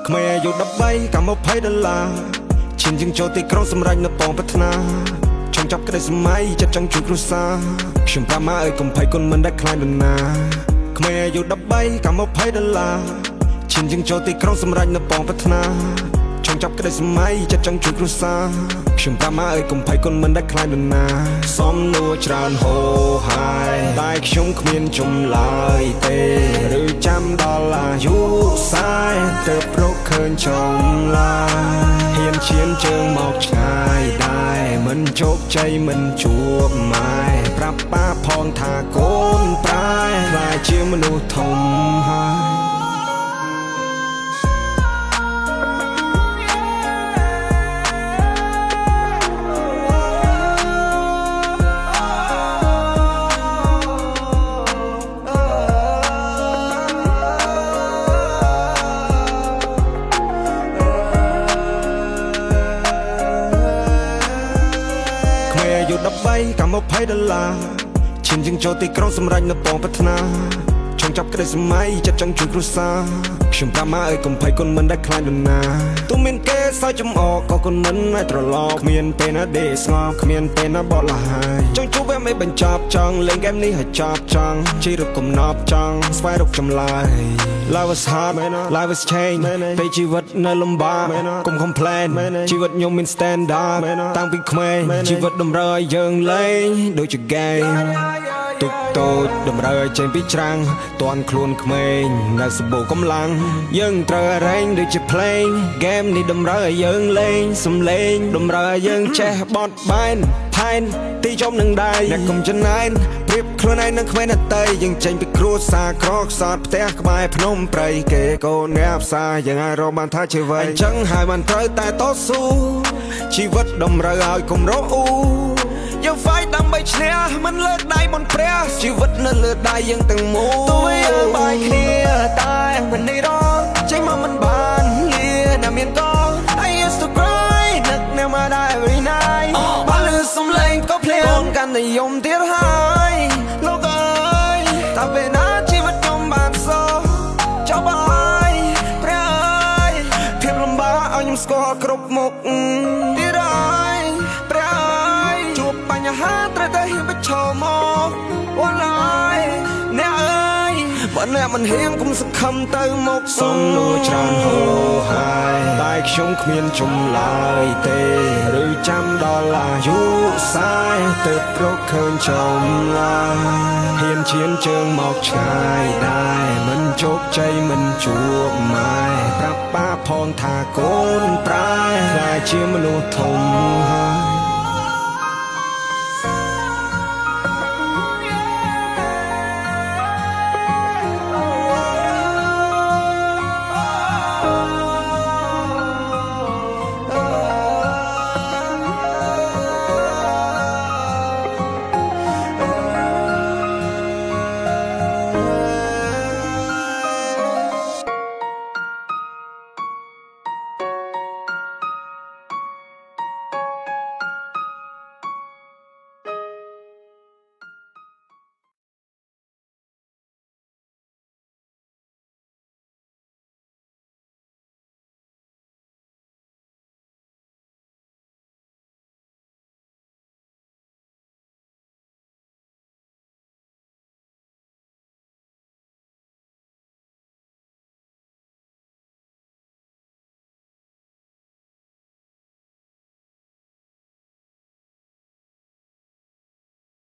ខ្មែរអាយុ13កម្ម$20ឈានជាងចូលទីក្រុងសម្រេចនៅពងប្រាថ្នាចង់ចាប់ក្តីសម័យចិត្តចង់ជួយគ្រួសារខ្ញុំប្រាប់មកឲ្យកុំភ័យគុណមិនដែលខ្លាចនរណាខ្មែរអាយុ13កម្ម$20ឈានជាងចូលទីក្រុងសម្រេចនៅពងប្រាថ្នាចង់ចាប់ក្តីសម័យចិត្តចង់ជួយគ្រួសារខ្ញុំប្រាប់មកឲ្យកុំភ័យគុណមិនដែលខ្លាចនរណាសំនួរច្រើនហូរហើយតែខ្ញុំគ្មានចម្លើយទេឬចាំដល់អាយុ40ទើបរកឃើញចម្លើយហ៊ានឈានជើងមកឆ្ងាយដែរមិនជោគជ័យមិនជួបម៉ែប្រាប់ប៉ាផងថាកូនប្រែខ្លាចជាមនុស្សធំហើយ13កម្ម$20ឈានជាងចូលទីក្រុងសម្រេចនៅពងប្រាថ្នាចង់ចាប់ក្តីសម័យចិត្តចង់ជួយគ្រួសារខ្ញុំប្រាប់មកឲ្យកុំភ័យគុណមិនដែលខ្លាចនរណាទោះមានគេសើចចំអកក៏គុណមិនឲ្យត្រឡប់គ្មានពេលណាដេកស្ងប់គ្មានពេលណាបត់លហើយចង់ជួបវាមិនបញ្ចប់ចង់លេងហ្គេមនេះឲ្យចប់ចង់ជិះរកកំណប់ចង់ស្វែងរកចម្លើយ Life is hard life is change ពេលជីវិតនៅលំបាកកុំ complain ជីវិតខ្ញុំមាន standard តាំងពីក្មេងជីវិតតម្រូវឲ្យយើងលេងដូចជា game ទុកតូចតម្រូវឲ្យចេញពីច្រាំងតាន់ខ្លួនក្មេងនៅសម្បូរកម្លាំងយើងត្រូវរែងដូចជា play game នេះតម្រូវឲ្យយើងលេងសំលេងតម្រូវឲ្យយើងចេះបត់បែនផែនទីជុំនឹងដៃអ្នកកុំចំណែនប្រៀបខ្លួនឯងនឹងក្មេងដទៃយើងចេញពីគ្រួសារក្រខ្សត់ផ្ទះក្បែរភ្នំព្រៃគេកូនអ្នកផ្សារយើងអាចរកបានថាជាអ្វីអញ្ចឹងហើយបានត្រូវតែតស៊ូជីវិតតម្រូវឲ្យកុំរអ៊ូយើង fight ដើម្បីឈ្នះមិនលើកដៃមុនព្រះជីវិតនៅលើដៃយើងទាំងមូលទោះយើងបែកគ្នាតែមិននេះរងចេញមកមិនបានលាណាមានកង I used to cry នឹកនៅមកដែរ every night បើលឺសំឡេងក៏ភ្លៀងកាន់តែយំទៀតហើយលោកអើយតើពេលណាជីវិតខ្ញុំបានសោះចប់ហើយព្រះអើយភាពលំបាកឲ្យខ្ញុំស្គាល់គ្រប់មុខទៀតហើយព្រះអើយជួបបញ្ហាត្រូវតែហ៊ានប្រឈមមកអូនអើយអ្នកអើយបើអ្នកមិនហ៊ានកុំសង្ឃឹមទៅមុខសំណួរច្រើនហូរហើយតែខ្ញុំគ្មានចម្លើយទេឬចាំដល់អាយុ40ទើបរកឃើញចម្លើយហ៊ានឈានជើងមកឆ្ងាយដែរមិនជោគជ័យមិនជួបម៉ែប្រាប់ប៉ាផងថាកូនប្រែខ្លាចជាមនុស្សធំហើយ